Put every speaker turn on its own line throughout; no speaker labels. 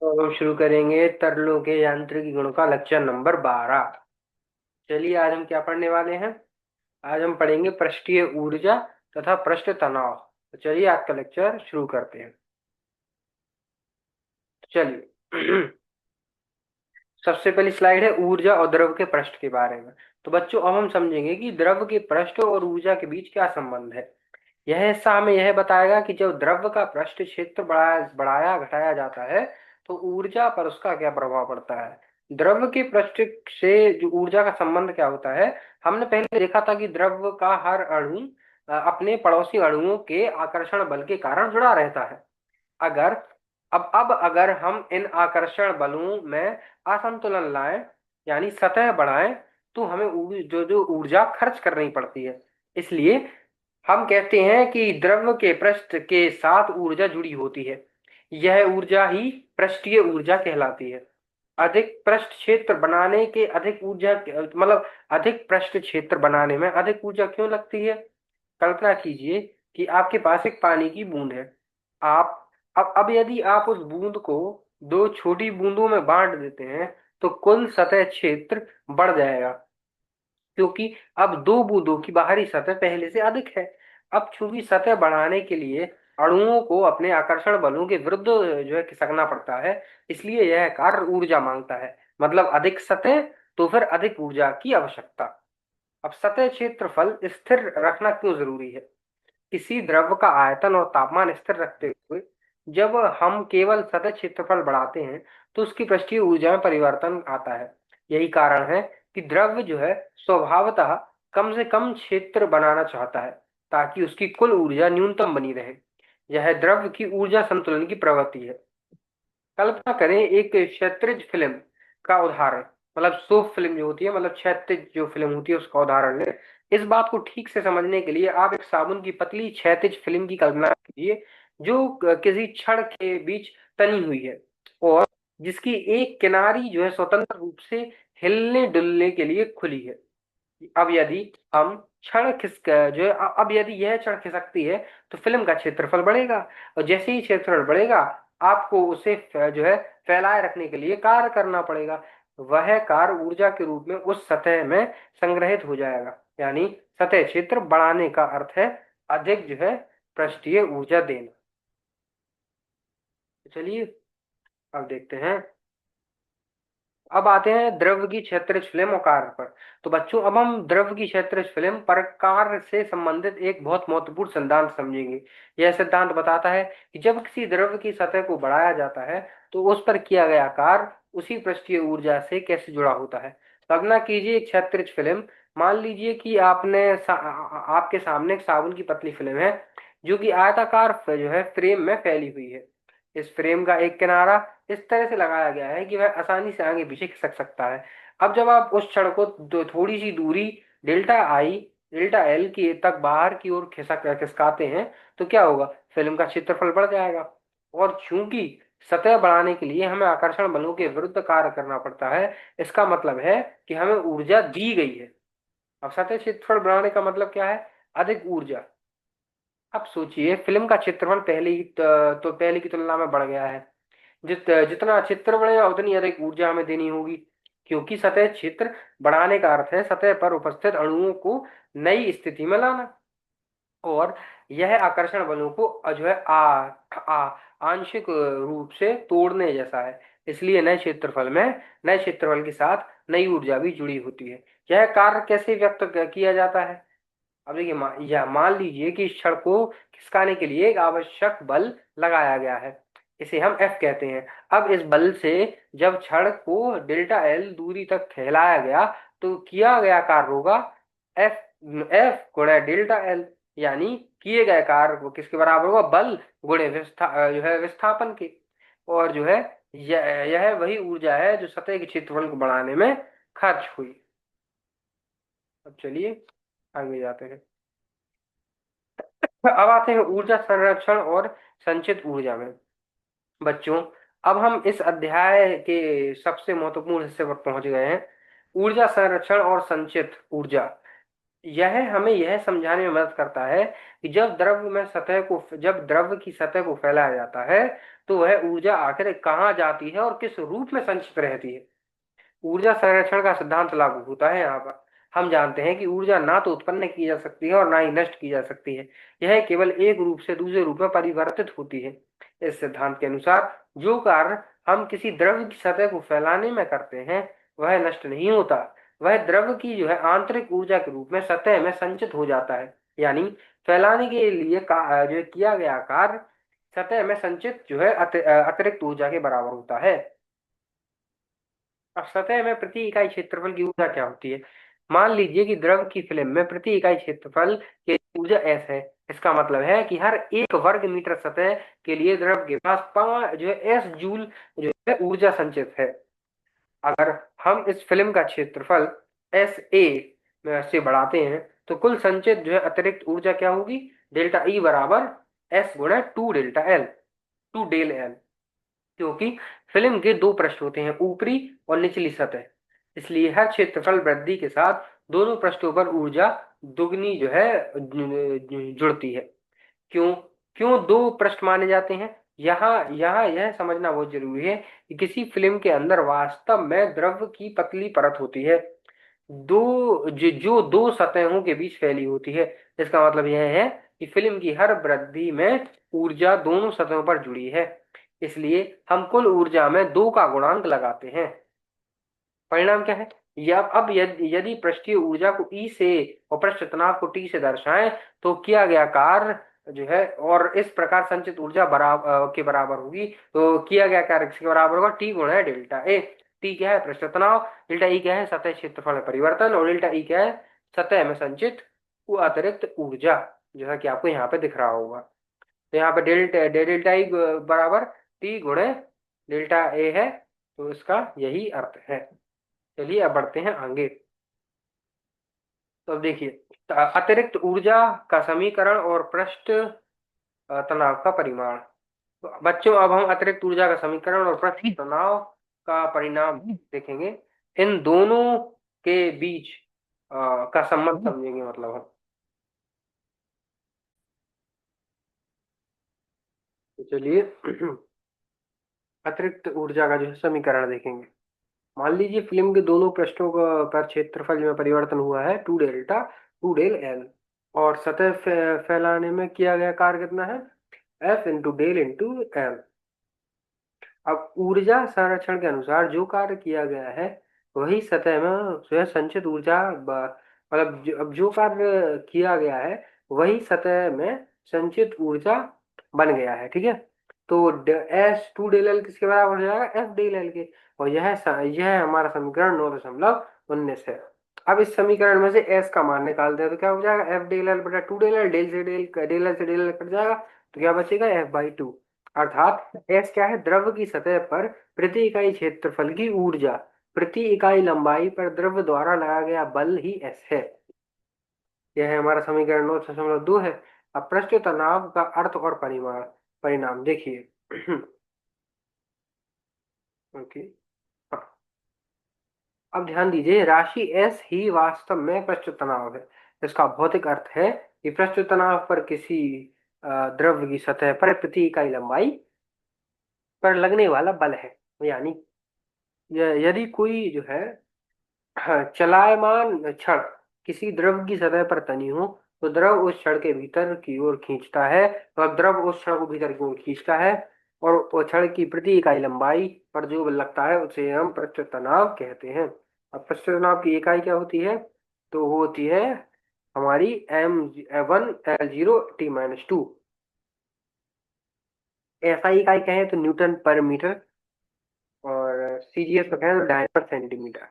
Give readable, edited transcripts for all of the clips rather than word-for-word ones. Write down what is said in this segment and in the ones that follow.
तो अब हम शुरू करेंगे तरलों के यांत्रिकी गुणों का लेक्चर नंबर 12। चलिए आज हम क्या पढ़ने वाले हैं। आज हम पढ़ेंगे पृष्ठीय ऊर्जा तथा पृष्ठ तनाव। तो चलिए आज का लेक्चर शुरू करते हैं। चलिए सबसे पहली स्लाइड है ऊर्जा और द्रव के पृष्ठ के बारे में। तो बच्चों अब हम समझेंगे कि द्रव के पृष्ठ और ऊर्जा के बीच क्या संबंध है। यह हिस्सा हमें यह बताएगा कि जब द्रव का पृष्ठ क्षेत्र बढ़ाया घटाया जाता है तो ऊर्जा पर उसका क्या प्रभाव पड़ता है। द्रव के पृष्ठ से जो ऊर्जा का संबंध क्या होता है। हमने पहले देखा था कि द्रव का हर अणु अपने पड़ोसी अणुओं के आकर्षण बल के कारण जुड़ा रहता है। अगर अब अगर हम इन आकर्षण बलों में असंतुलन लाएं यानी सतह बढ़ाएं तो हमें जो जो ऊर्जा खर्च करनी पड़ती है। इसलिए हम कहते हैं कि द्रव के पृष्ठ के साथ ऊर्जा जुड़ी होती है। यह ऊर्जा ही पृष्ठीय ऊर्जा कहलाती है। अधिक पृष्ठ क्षेत्र बनाने के अधिक ऊर्जा मतलब अधिक पृष्ठ क्षेत्र बनाने में अधिक ऊर्जा क्यों लगती है। कल्पना कीजिए कि आपके पास एक पानी की बूंद है। आप अब यदि आप उस बूंद को दो छोटी बूंदों में बांट देते हैं तो कुल सतह क्षेत्र बढ़ जाएगा, क्योंकि अब दो बूंदों की बाहरी सतह पहले से अधिक है। अब चूंकि सतह बढ़ाने के लिए अणुओं को अपने आकर्षण बलों के विरुद्ध जो है खिसकना पड़ता है, इसलिए यह कार्य ऊर्जा मांगता है। मतलब अधिक सतह तो फिर अधिक ऊर्जा की आवश्यकता। अब सतह क्षेत्रफल स्थिर रखना क्यों जरूरी है। किसी द्रव का आयतन और तापमान स्थिर रखते हुए जब हम केवल सतह क्षेत्रफल बढ़ाते हैं तो उसकी पृष्ठीय ऊर्जा में परिवर्तन आता है। यही कारण है कि द्रव जो है स्वभावतः कम से कम क्षेत्र बनाना चाहता है ताकि उसकी कुल ऊर्जा न्यूनतम बनी रहे। यह द्रव की ऊर्जा संतुलन की प्रवृत्ति है। कल्पना करें एक क्षैतिज फिल्म का उदाहरण, मतलब सोप फिल्म जो होती है, मतलब क्षैतिज जो फिल्म होती है उसका उदाहरण लें। इस बात को ठीक से समझने के लिए आप एक साबुन की पतली क्षैतिज फिल्म की कल्पना कीजिए जो किसी छड़ के बीच तनी हुई है और जिसकी एक किनारी जो है स्वतंत्र रूप से हिलने डुलने के लिए खुली है। अब यदि हम क्षण खिसक जो है अब यदि यह क्षण खिसकती है तो फिल्म का क्षेत्रफल बढ़ेगा और जैसे ही क्षेत्रफल बढ़ेगा आपको उसे जो है फैलाए रखने के लिए कार्य करना पड़ेगा। वह कार्य ऊर्जा के रूप में उस सतह में संग्रहित हो जाएगा। यानी सतह क्षेत्र बढ़ाने का अर्थ है अधिक जो है पृष्ठीय ऊर्जा देना। तो चलिए अब देखते हैं। अब आते हैं द्रव की क्षैतिज फिल्म और कार्य पर। तो बच्चों अब हम द्रव की क्षैतिज फिल्म पर कार्य से संबंधित एक बहुत महत्वपूर्ण सिद्धांत समझेंगे। यह सिद्धांत बताता है कि जब किसी द्रव की सतह को बढ़ाया जाता है तो उस पर किया गया कार्य उसी पृष्ठीय ऊर्जा से कैसे जुड़ा होता है। कल्पना कीजिए एक क्षैतिज फिल्म। मान लीजिए कि आपके सामने एक साबुन की पतली फिल्म है जो कि आयताकार जो है फ्रेम में फैली हुई है। इस फ्रेम का एक किनारा इस तरह से लगाया गया है कि वह आसानी से आगे पीछे खिसक सकता है। अब जब आप उस छड़ को थोड़ी सी दूरी डेल्टा आई डेल्टा एल की तक बाहर की ओर खिसकाते हैं तो क्या होगा, फिल्म का क्षेत्रफल बढ़ जाएगा। और चूंकि सतह बढ़ाने के लिए हमें आकर्षण बलों के विरुद्ध कार्य करना पड़ता है, इसका मतलब है कि हमें ऊर्जा दी गई है। अब सतह क्षेत्रफल बढ़ाने का मतलब क्या है, अधिक ऊर्जा। अब सोचिए फिल्म का क्षेत्रफल पहले की तुलना में बढ़ गया है। जितना क्षेत्र बढ़ेगा उतनी अधिक ऊर्जा हमें देनी होगी, क्योंकि सतह क्षेत्र बढ़ाने का अर्थ है सतह पर उपस्थित अणुओं को नई स्थिति में लाना। और यह आकर्षण बलों को जो है आंशिक रूप से तोड़ने जैसा है। इसलिए नए क्षेत्रफल के साथ नई ऊर्जा भी जुड़ी होती है। यह कार्य कैसे व्यक्त किया जाता है। अब देखिए मान लीजिए कि इस छड़ को खिसकाने के लिए एक आवश्यक बल लगाया गया है। इसे हम F कहते हैं। अब इस बल से जब छड़ को डेल्टा एल दूरी तक फैलाया गया तो किया गया कार्य होगा एफ एफ गुणा डेल्टा एल। यानी किए गए कार्य को किसके बराबर होगा, बल गुणे जो है विस्थापन के। और जो है यह वही ऊर्जा है जो सतह के क्षेत्रफल को बढ़ाने में खर्च हुई। अब चलिए आगे जाते हैं। अब आते हैं ऊर्जा संरक्षण और संचित ऊर्जा में। बच्चों अब हम इस अध्याय के सबसे महत्वपूर्ण हिस्से पर पहुंच गए हैं, ऊर्जा संरक्षण और संचित ऊर्जा। यह हमें यह समझाने में मदद करता है कि जब द्रव की सतह को फैलाया जाता है तो वह ऊर्जा आखिर कहाँ जाती है और किस रूप में संचित रहती है। ऊर्जा संरक्षण का सिद्धांत लागू होता है यहाँ पर। हम जानते हैं कि ऊर्जा ना तो उत्पन्न की जा सकती है और ना ही नष्ट की जा सकती है। यह केवल एक रूप से दूसरे रूप में परिवर्तित होती है। इस सिद्धांत के अनुसार जो कार्य हम किसी द्रव्य की सतह को फैलाने में करते हैं वह नष्ट नहीं होता। वह द्रव्य की जो है आंतरिक ऊर्जा के रूप में सतह में संचित हो जाता है। यानी फैलाने के लिए जो किया गया कार्य सतह में संचित जो है अतिरिक्त ऊर्जा के बराबर होता है। अब सतह में प्रति इकाई क्षेत्रफल की ऊर्जा क्या होती है। मान लीजिए कि द्रव की फिल्म में प्रति इकाई क्षेत्रफल की ऊर्जा एस है। इसका मतलब है कि हर एक वर्ग मीटर सतह के लिए द्रव के पास 5 जो है एस जूल जो है ऊर्जा संचित है। अगर हम इस फिल्म का क्षेत्रफल एस ए में से बढ़ाते हैं तो कुल संचित जो है अतिरिक्त ऊर्जा क्या होगी। डेल्टा ई बराबर एस गुणा 2 डेल एल क्योंकि फिल्म के दो पृष्ठ होते हैं, ऊपरी और निचली सतह। इसलिए हर क्षेत्रफल वृद्धि के साथ दोनों पृष्ठों पर ऊर्जा दुगनी जो है जुड़ती है। क्यों क्यों दो पृष्ठ माने जाते हैं। यहाँ यहाँ यह समझना बहुत जरूरी है कि किसी फिल्म के अंदर वास्तव में द्रव की पतली परत होती है जो दो सतहों के बीच फैली होती है। इसका मतलब यह है कि फिल्म की हर वृद्धि में ऊर्जा दोनों सतहों पर जुड़ी है। इसलिए हम कुल ऊर्जा में दो का गुणांक लगाते हैं। परिणाम क्या है। या अब यदि पृष्ठीय ऊर्जा को ई से और पृष्ठ तनाव को टी से दर्शाएं तो किया गया कार्य जो है और इस प्रकार संचित ऊर्जा बराबर के बराबर होगी। तो किया गया कार्य किसके बराबर होगा। टी गुणा डेल्टा ए। टी क्या है पृष्ठ तनाव, डेल्टा ई क्या है सतह क्षेत्रफल में परिवर्तन और डेल्टा ई क्या है सतह में संचित वो अतिरिक्त ऊर्जा जैसा कि आपको यहाँ पे दिख रहा होगा। तो यहाँ पे डेल्टा ई बराबर टी गुणे डेल्टा ए है। तो इसका यही अर्थ है। चलिए अब बढ़ते हैं आगे। तो अब देखिए अतिरिक्त ऊर्जा का समीकरण और पृष्ठ तनाव का परिमाण। तो बच्चों अब हम अतिरिक्त ऊर्जा का समीकरण और पृष्ठ तनाव का परिणाम देखेंगे। इन दोनों के बीच का संबंध समझेंगे मतलब हम। तो चलिए अतिरिक्त ऊर्जा का जो है समीकरण देखेंगे। मान लीजिए फिल्म के दोनों पृष्ठों का पर क्षेत्रफल में परिवर्तन हुआ है 2 डेल और सतह फैलाने में किया गया कार्य कितना है F into del into L. अब ऊर्जा संरक्षण के अनुसार जो कार्य किया गया है वही सतह में जो है संचित ऊर्जा मतलब अब जो कार्य किया गया है वही सतह में संचित ऊर्जा बन गया है। ठीक है। तो एस 2 डेल एल किसके बराबर हो जाएगा एफ डेल एल के। और यह हमारा समीकरण 9.19 है। अब इस समीकरण में से एस का मान निकालते हैं तो क्या हो जाएगा एफ डेल एल बटा 2 डेल एल। डेल एल से डेल एल कट जाएगा तो क्या बचेगा F/2। अर्थात एस क्या है द्रव की सतह पर प्रति इकाई क्षेत्रफल की ऊर्जा प्रति इकाई लंबाई पर द्रव द्वारा लगाया गया बल ही एस है। यह है हमारा समीकरण 9.2 है। अब पृष्ठ तनाव का अर्थ और परिमाण परिणाम देखिए ओके। अब ध्यान दीजिए राशि एस ही वास्तव में पृष्ठ तनाव है। इसका भौतिक अर्थ है कि पृष्ठ तनाव पर किसी द्रव की सतह पर प्रति इकाई लंबाई पर लगने वाला बल है। यानी यदि कोई जो है चलायमान छड़ किसी द्रव की सतह पर तनी हो तो द्रव उस छड़ के भीतर की ओर खींचता है। तो अब द्रव उस छड़ को भीतर की ओर खींचता है और वो छड़ की प्रति इकाई लंबाई पर जो बल लगता है उसे हम पृष्ठ तनाव कहते हैं। अब पृष्ठ तनाव की इकाई क्या होती है तो वो होती है हमारी M1L0T-2। एसआई इकाई कहें तो न्यूटन पर मीटर और सीजीएस को कहें तो डायन पर सेंटीमीटर।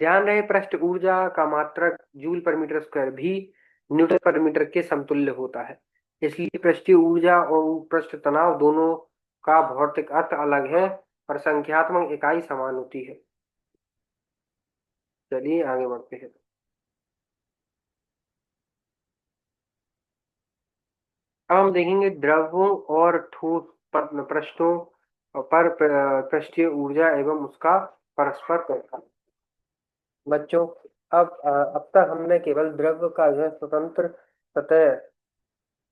ध्यान रहे पृष्ठ ऊर्जा का मात्रक जूल पर मीटर स्क्वायर भी न्यूटन पर मीटर के समतुल्य होता है। इसलिए पृष्ठीय ऊर्जा और पृष्ठ तनाव दोनों का भौतिक अर्थ अलग है पर संख्यात्मक इकाई समान होती है। चलिए आगे बढ़ते हैं। अब हम देखेंगे द्रवों और ठोस पृष्ठों पर पृष्ठीय ऊर्जा एवं उसका परस्पर प्रभाव। बच्चों अब तक हमने केवल द्रव का जो है स्वतंत्र सतह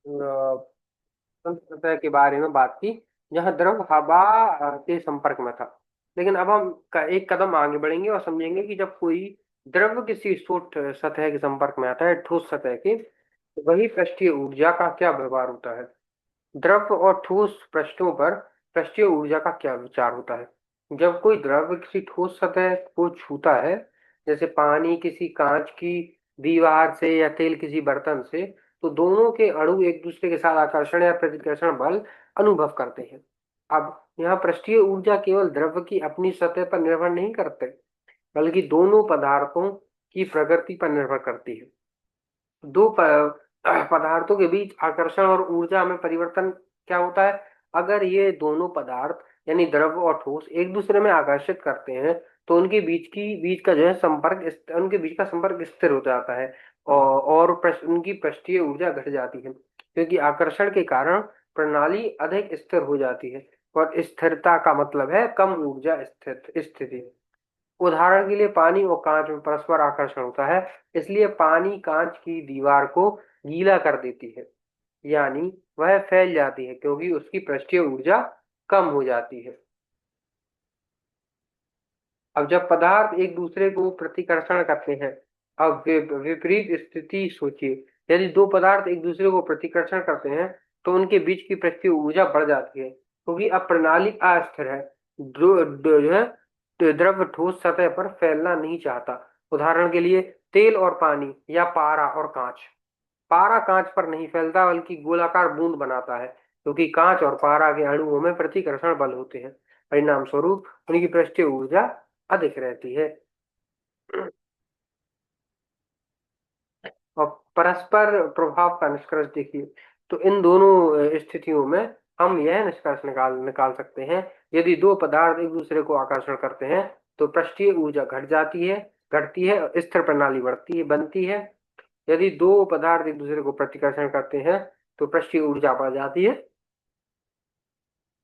स्वतंत्र सतह के बारे में बात की, जहाँ द्रव हवा के संपर्क में था। लेकिन अब हम एक कदम आगे बढ़ेंगे और समझेंगे कि जब कोई द्रव किसी ठोस सतह के संपर्क में आता है, ठोस सतह के, तो वही पृष्ठीय ऊर्जा का क्या व्यवहार होता है। द्रव और ठोस पृष्ठों पर पृष्ठीय ऊर्जा का क्या विचार होता है। जब कोई द्रव किसी ठोस सतह को छूता है, जैसे पानी किसी कांच की दीवार से या तेल किसी बर्तन से, तो दोनों के अणु एक दूसरे के साथ आकर्षण या प्रतिकर्षण बल अनुभव करते हैं। अब यहाँ पृष्ठीय ऊर्जा केवल द्रव की अपनी सतह पर निर्भर नहीं करते, बल्कि दोनों पदार्थों की प्रकृति पर निर्भर करती है। पदार्थों के बीच आकर्षण और ऊर्जा में परिवर्तन क्या होता है। अगर ये दोनों पदार्थ यानी द्रव और ठोस एक दूसरे में आकर्षित करते हैं, तो उनके बीच का जो है उनके बीच का संपर्क स्थिर हो जाता है, उनकी पृष्ठीय ऊर्जा घट जाती है, क्योंकि आकर्षण के कारण प्रणाली अधिक स्थिर हो जाती है। और स्थिरता का मतलब है कम ऊर्जा स्थिति। उदाहरण के लिए पानी और कांच में परस्पर आकर्षण होता है, इसलिए पानी कांच की दीवार को गीला कर देती है, यानी वह फैल जाती है क्योंकि उसकी पृष्ठीय ऊर्जा कम हो जाती है। अब जब पदार्थ एक दूसरे को प्रतिकर्षण करते हैं, अब विपरीत स्थिति सोचिए। यदि दो पदार्थ एक दूसरे को प्रतिकर्षण करते हैं, तो उनके बीच की पृष्ठीय ऊर्जा बढ़ जाती है, क्योंकि अब प्रणाली अस्थिर है। जो है द्रव ठोस सतह पर फैलना नहीं चाहता। उदाहरण के लिए तेल और पानी या पारा और कांच। पारा कांच पर नहीं फैलता, बल्कि गोलाकार बूंद बनाता है, क्योंकि कांच और पारा के अणुओं में प्रतिकर्षण बल होते हैं। परिणाम स्वरूप उनकी पृष्ठीय ऊर्जा अधिक रहती है। और परस्पर प्रभाव का निष्कर्ष देखिए। तो इन दोनों स्थितियों में हम यह निष्कर्ष निकाल निकाल सकते हैं। यदि दो पदार्थ एक दूसरे को आकर्षण करते हैं, तो पृष्ठीय ऊर्जा घटती है और स्थिर प्रणाली बनती है। यदि दो पदार्थ एक दूसरे को प्रतिकर्षण करते हैं, तो पृष्ठीय ऊर्जा बढ़ जाती है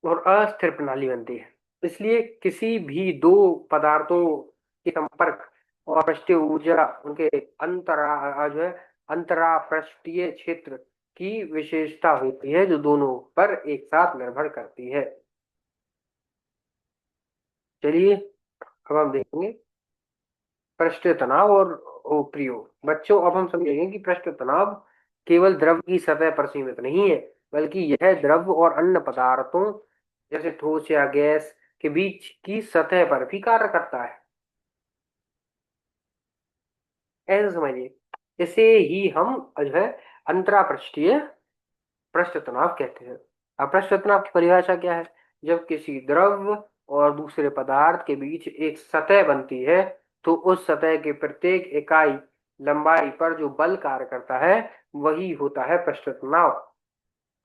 और अस्थिर प्रणाली बनती है। इसलिए किसी भी दो पदार्थों के संपर्क और पृष्ठीय ऊर्जा उनके जो है अंतरापृष्ठीय क्षेत्र की विशेषता होती है, जो दोनों पर एक साथ निर्भर करती है। चलिए अब हम देखेंगे पृष्ठीय तनाव और प्रयोग। बच्चों, अब हम समझेंगे कि पृष्ठ तनाव केवल द्रव की सतह पर सीमित नहीं है, बल्कि यह द्रव और अन्य पदार्थों जैसे ठोस या गैस के बीच की सतह पर भी कार्य करता है। ऐसे समझिए, इसे ही हम जो है अंतरापृष्ठीय पृष्ठ तनाव कहते हैं। अब पृष्ठ तनाव की परिभाषा क्या है। जब किसी द्रव और दूसरे पदार्थ के बीच एक सतह बनती है, तो उस सतह के प्रत्येक इकाई लंबाई पर जो बल कार्य करता है, वही होता है पृष्ठ तनाव।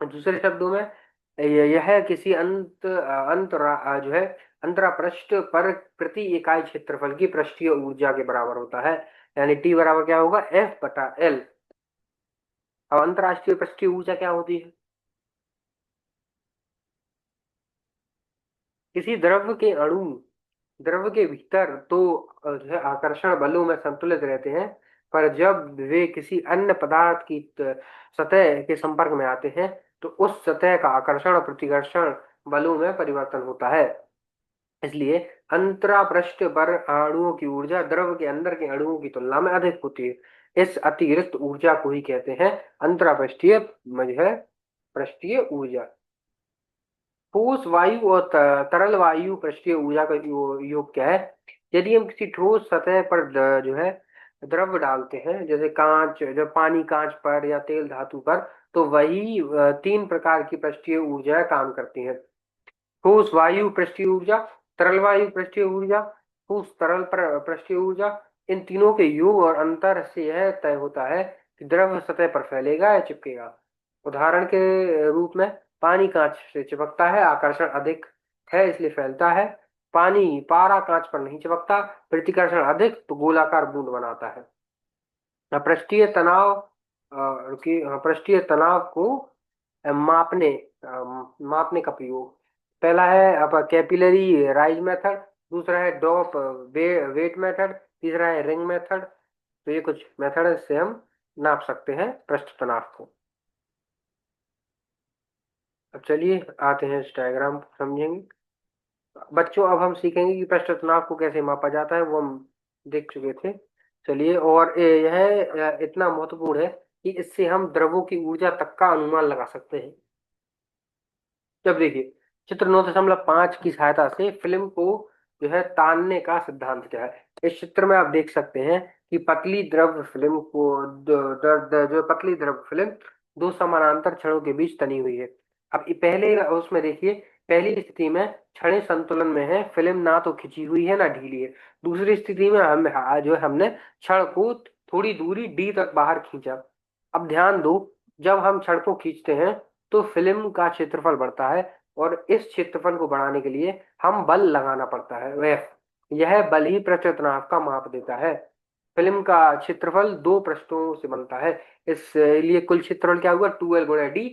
दूसरे शब्दों में यह किसी जो है अंतरापृष्ठ पर प्रति इकाई क्षेत्रफल की पृष्ठीय ऊर्जा के बराबर होता है, यानी टी बराबर क्या होगा, F/L। अब अंतरराष्ट्रीय पृष्ठीय ऊर्जा क्या होती है। किसी द्रव के भीतर तो जो है आकर्षण बलों में संतुलित रहते हैं, पर जब वे किसी अन्य पदार्थ की सतह के संपर्क में आते हैं, तो उस सतह का आकर्षण और प्रतिकर्षण बलों में परिवर्तन होता है। इसलिए अंतरापृष्ठ पर अणुओं की ऊर्जा द्रव के अंदर के अणुओं की तुलना में अधिक होती है। इस अतिरिक्त ऊर्जा को ही कहते हैं अंतरापृष्ठीय जो है पृष्ठीय ऊर्जा। ठोस वायु और तरल वायु पृष्ठीय ऊर्जा का योग क्या है। यदि हम किसी ठोस सतह पर जो है द्रव डालते हैं, जैसे जब पानी कांच पर या तेल धातु पर, तो वही तीन प्रकार की पृष्ठीय ऊर्जा काम करती हैं। ठोस वायु पृष्ठीय ऊर्जा, तरल वायु पृष्ठीय ऊर्जा, ठोस तरल पृष्ठीय ऊर्जा। इन तीनों के योग और अंतर से यह तय होता है कि द्रव सतह पर फैलेगा या चिपकेगा। उदाहरण के रूप में पानी कांच से चिपकता है, आकर्षण अधिक है इसलिए फैलता है। पारा कांच पर नहीं चिपकता, प्रतिकर्षण अधिक तो गोलाकार बूंद बनाता है। पृष्ठीय तनाव पृष्ठीय तनाव को मापने मापने का प्रयोग। पहला है अब कैपिलरी राइज मेथड, दूसरा है डॉप वेट मेथड, तीसरा है रिंग मेथड। तो ये कुछ मेथड है, इससे हम नाप सकते हैं पृष्ठ तनाव को। अब चलिए आते हैं इस डायग्राम को समझेंगे बच्चों। अब हम सीखेंगे कि पृष्ठ तनाव को कैसे मापा जाता है, वो हम देख चुके थे। चलिए, और यह इतना महत्वपूर्ण है कि इससे हम द्रवों की ऊर्जा तक का अनुमान लगा सकते हैं। जब देखिए, चित्र 9.5 की सहायता से फिल्म को जो है तानने का सिद्धांत क्या है। इस चित्र में आप देख सकते हैं कि पतली द्रव फिल्म को जो पतली द्रव फिल्म दो समानांतर छड़ों के बीच तनी हुई है। अब ये पहले उसमें देखिए, पहली स्थिति में छड़ें संतुलन में है, फिल्म ना तो खिंची हुई है ना ढीली है। दूसरी स्थिति में हम जो है हमने छड़ को थोड़ी दूरी डी तक बाहर खींचा। अब ध्यान दो, जब हम छड़ को खींचते हैं तो फिल्म का क्षेत्रफल बढ़ता है, और इस क्षेत्रफल को बढ़ाने के लिए हम बल लगाना पड़ता है वह यह बल ही पृष्ठ तनाव का माप देता है। फिल्म का क्षेत्रफल दो पृष्ठों से बनता है, इसलिए कुल क्षेत्रफल क्या हुआ, 2L गुणा डी।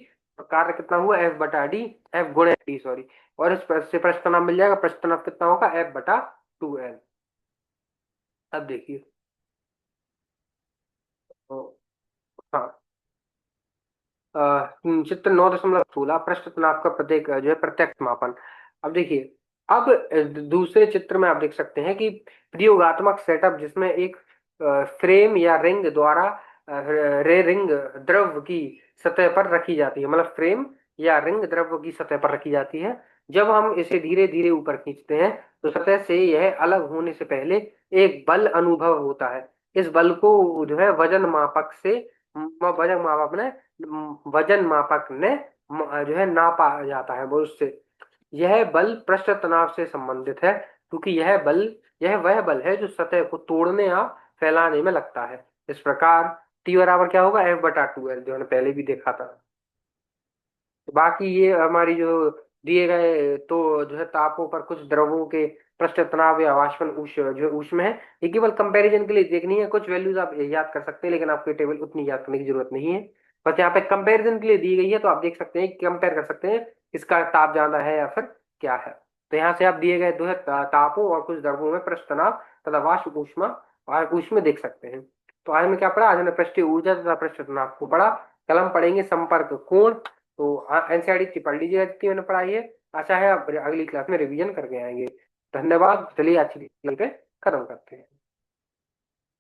कार्य कितना हुआ, F बटा डी, F गुणा डी सॉरी। और इस से पृष्ठ तनाव मिल जाएगा, पृष्ठ तनाव कितना होगा, F बटा 2L। अब देखिए, तो हाँ, चित्र 9.16 पृष्ठ तनाव का प्रत्येक जो है प्रत्यक्ष मापन। अब देखिए, अब दूसरे चित्र में आप देख सकते हैं कि प्रयोगात्मक सेटअप जिसमें एक फ्रेम या रिंग द्वारा रे रिंग द्रव की सतह पर रखी जाती है, मतलब फ्रेम या रिंग द्रव की सतह पर रखी जाती है। जब हम इसे धीरे धीरे ऊपर खींचते हैं तो सतह से यह अलग होने से पहले एक बल अनुभव होता है। इस बल को जो है वजन मापक ने जो है नापा जाता है वो उससे। यह बल पृष्ठ तनाव से संबंधित है, क्योंकि यह वह बल है जो सतह को तोड़ने या फैलाने में लगता है। इस प्रकार टी बराबर क्या होगा, F बटा 2L, जो हमने पहले भी देखा था। तो बाकी ये हमारी जो दिए गए तो जो है तापों पर कुछ द्रवों के पृष्ठ तनाव या वाष्पन जो ऊष्मा है, ये केवल कंपैरिजन के लिए देखनी है। कुछ वैल्यूज आप याद कर सकते हैं, लेकिन आपको टेबल उतनी याद करने की जरूरत नहीं है। बस यहाँ पे कंपैरिजन के लिए दी गई है, तो आप देख सकते हैं, कंपेयर कर सकते हैं इसका ताप ज्यादा है या फिर क्या है। तो यहाँ से आप दिए गए दो है तापों और कुछ द्रवों में पृष्ठ तनाव तथा वाष्प ऊष्मा और ऊष्मा देख सकते हैं। तो आज में क्या पढ़ा, आज हमने पृष्ठीय ऊर्जा तथा पृष्ठ तनाव को पढ़ा। कल हम पढ़ेंगे संपर्क कोण। तो एनसीईआरटी पढ़ लीजिएगा जितनी मैंने पढ़ाई है। आशा है आप अगली क्लास में रिवीजन करके आएंगे। धन्यवाद। चलिए आज की क्लास पे खत्म करते हैं।